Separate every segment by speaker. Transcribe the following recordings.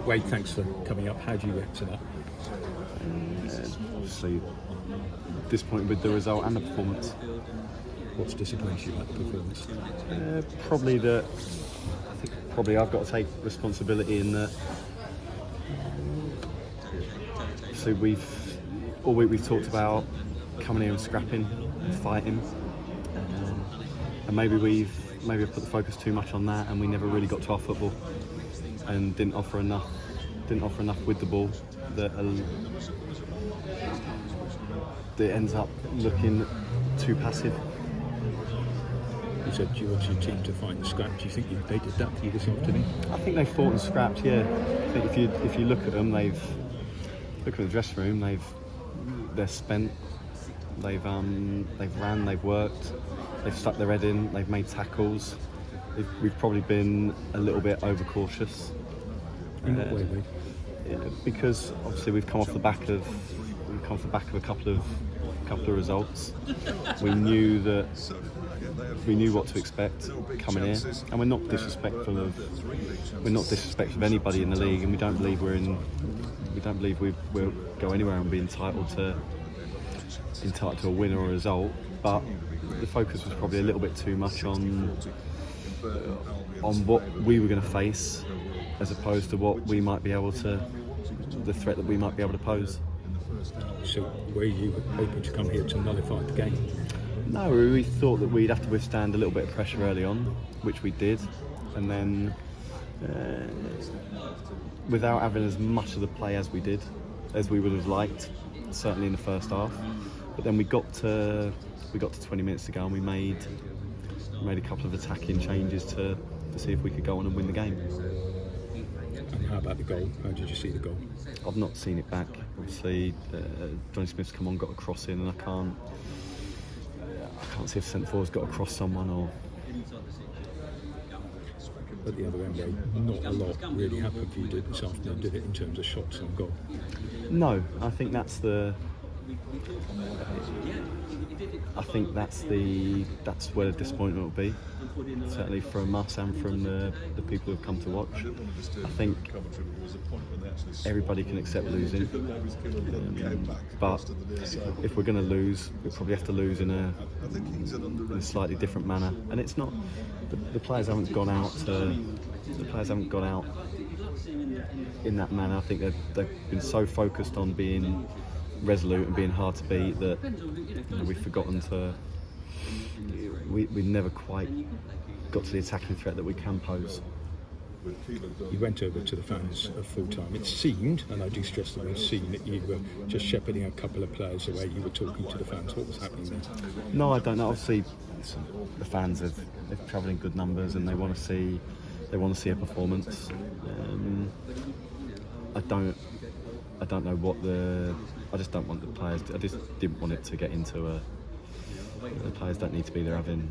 Speaker 1: Wade, thanks for coming up. How do you react to that?
Speaker 2: Obviously disappointed with the result and the performance.
Speaker 1: What's disappointed you about the performance?
Speaker 2: Probably I've got to take responsibility in that. So all week we've talked about coming here and scrapping and fighting, and maybe we've put the focus too much on that, and we never really got to our football and didn't offer enough with the ball that ends up looking too passive.
Speaker 1: You said you want your team to find the scrap. Do you think they did that for you this afternoon?
Speaker 2: I think they fought and scrapped. Yeah, I think if you look at them, look at the dressing room. They're spent. They've ran. They've worked. They've stuck their head in. They've made tackles. We've probably been a little bit overcautious.
Speaker 1: In what way, Wade?
Speaker 2: Because obviously we've come off the back of a couple of results. We knew what to expect coming here, and we're not disrespectful of anybody in the league, and we don't believe we'll go anywhere and be entitled to a win or a result. But the focus was probably a little bit too much on what we were going to face, as opposed to the threat that we might be able to pose.
Speaker 1: So were you hoping to come here to nullify the game?
Speaker 2: No, we thought that we'd have to withstand a little bit of pressure early on, which we did, and then without having as much of the play as we would have liked, certainly in the first half. But then we got to 20 minutes to go, and we made a couple of attacking changes to see if we could go on and win the game.
Speaker 1: And how about the goal? How did you see the goal?
Speaker 2: I've not seen it back. Obviously, Johnny Smith's come on, got a cross in, and I can't see if centre forward's got to cross someone or.
Speaker 1: At the other end, though, not a lot really happened for you this afternoon, did it, in terms of shots on goal?
Speaker 2: No, I think that's where the disappointment will be. Certainly from us and from the people who've come to watch. I think everybody can accept losing, but if we're going to lose, we probably have to lose in a slightly different manner. And it's not the players haven't gone out in that manner. I think they've been so focused on being resolute and being hard to beat that we've forgotten to. We never quite got to the attacking threat that we can pose.
Speaker 1: You went over to the fans at full time. It seemed, and I do stress the word seemed, that you were just shepherding a couple of players away. You were talking to the fans. What was happening there?
Speaker 2: No, I don't know. Obviously, the fans have travelled in good numbers, and they want to see a performance. I don't know what I just don't want the players. I just didn't want it to get into a. The players don't need to be there having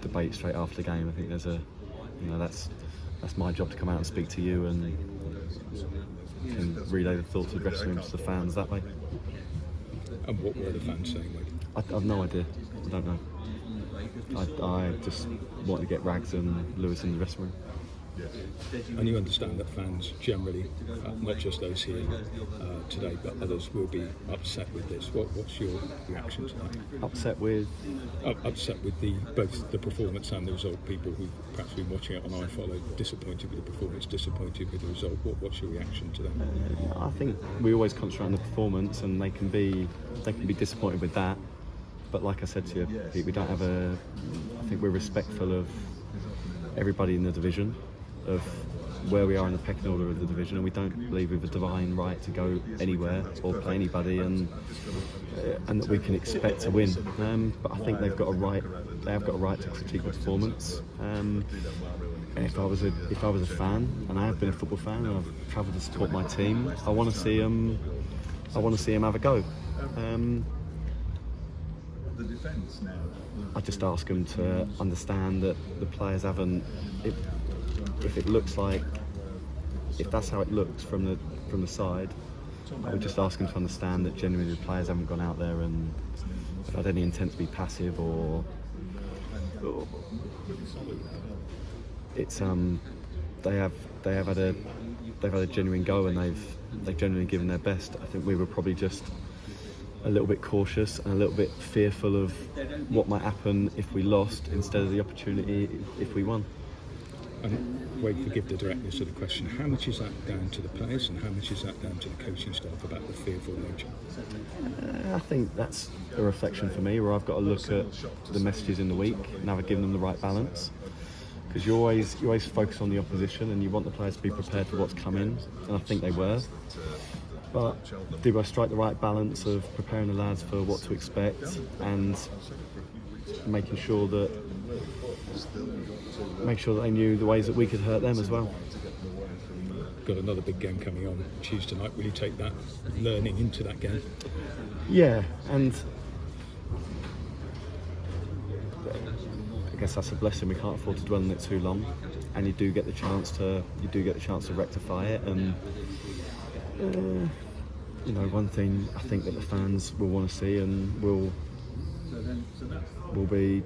Speaker 2: debate straight after the game. I think there's that's my job to come out and speak to you and can relay the thoughts of the dressing room to the fans that way.
Speaker 1: And what were the fans saying, Wade?
Speaker 2: I've no idea. I don't know. I just wanted to get Rags and Lewis in the dressing room.
Speaker 1: And you understand that fans generally, not just those here today, but others will be upset with this. What's your reaction to that?
Speaker 2: Upset with
Speaker 1: both the performance and the result. People who've perhaps been watching it on iFollow, disappointed with the performance, disappointed with the result. What's your reaction to that?
Speaker 2: I think we always concentrate on the performance, and they can be disappointed with that. But like I said to you, Pete, we don't have I think we're respectful of everybody in the division, of where we are in the pecking order of the division, and we don't believe we have a divine right to go anywhere or play anybody, and that we can expect to win. But I think they've got a right. They have got a right to critique the performance. And if I was a fan, and I have been a football fan, and I've travelled to support my team, I want to see them. I want to see them have a go. I just ask them to understand that the players haven't. If it looks like, if that's how it looks from the side, I would just ask them to understand that genuinely the players haven't gone out there and had any intent to be passive or it's they have had a genuine go, and they've genuinely given their best. I think we were probably just a little bit cautious and a little bit fearful of what might happen if we lost instead of the opportunity if we won.
Speaker 1: And Wade, forgive the directness of the question, how much is that down to the players and how much is that down to the coaching staff about the fearful nature?
Speaker 2: I think that's a reflection for me, where I've got to look at the messages in the week and have given them the right balance. Because you always focus on the opposition and you want the players to be prepared for what's coming, and I think they were. But did I strike the right balance of preparing the lads for what to expect and making sure that they knew the ways that we could hurt them as well?
Speaker 1: Got another big game coming on Tuesday night. Will you take that learning into that game?
Speaker 2: Yeah, and I guess that's a blessing. We can't afford to dwell on it too long, and you do get the chance to rectify it. And one thing I think that the fans will want to see and will be,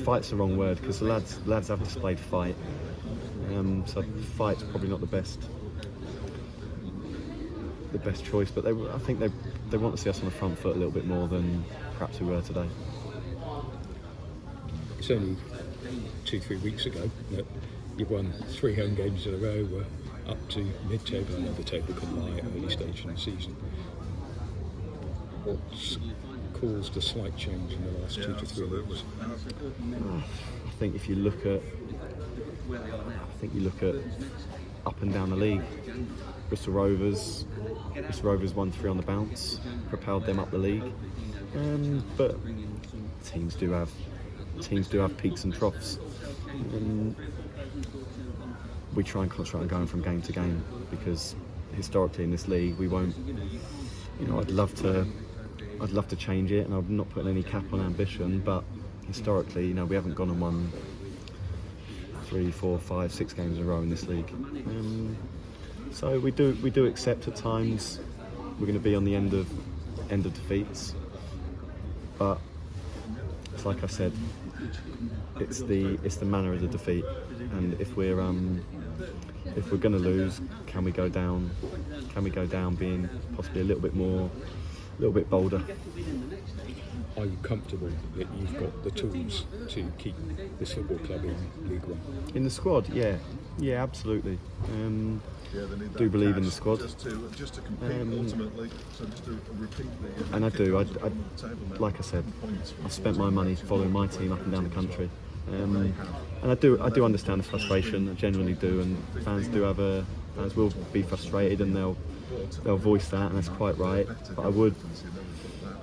Speaker 2: fight's the wrong word, because the lads have displayed fight. So fight's probably not the best choice, but I think they want to see us on the front foot a little bit more than perhaps we were today.
Speaker 1: It's only 2-3 weeks ago that you've won 3 home games in a row. We're up to mid-table. I know the table can lie at early stage in the season. What's caused a slight change in the last 2 to 3 weeks?
Speaker 2: I think if you look at up and down the league, Bristol Rovers won 3 on the bounce, propelled them up the league. But teams do have peaks and troughs. We try and concentrate on going from game to game, because historically in this league we won't. I'd love to change it, and I'm not putting any cap on ambition. But historically, we haven't gone and won 3, 4, 5, 6 games in a row in this league. So we do accept at times we're going to be on the end of defeats, but it's like I said, it's the manner of the defeat, and if we're going to lose, can we go down being possibly a little bit bolder?
Speaker 1: Are you comfortable that you've got the tools to keep this football club in League One?
Speaker 2: In the squad, yeah, absolutely. Do believe in the squad, and I do. I like I said, I've spent my money following my team up and down the country, and I do understand the frustration. I genuinely do, and fans will be frustrated, and they'll voice that, and that's quite right. But I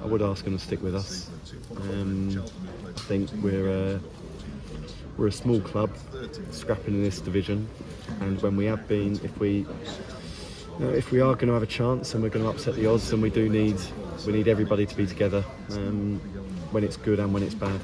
Speaker 2: would ask them to stick with us. I think we're a small club scrapping in this division, and when we have been, if we are going to have a chance and we're going to upset the odds, then we need everybody to be together, when it's good and when it's bad.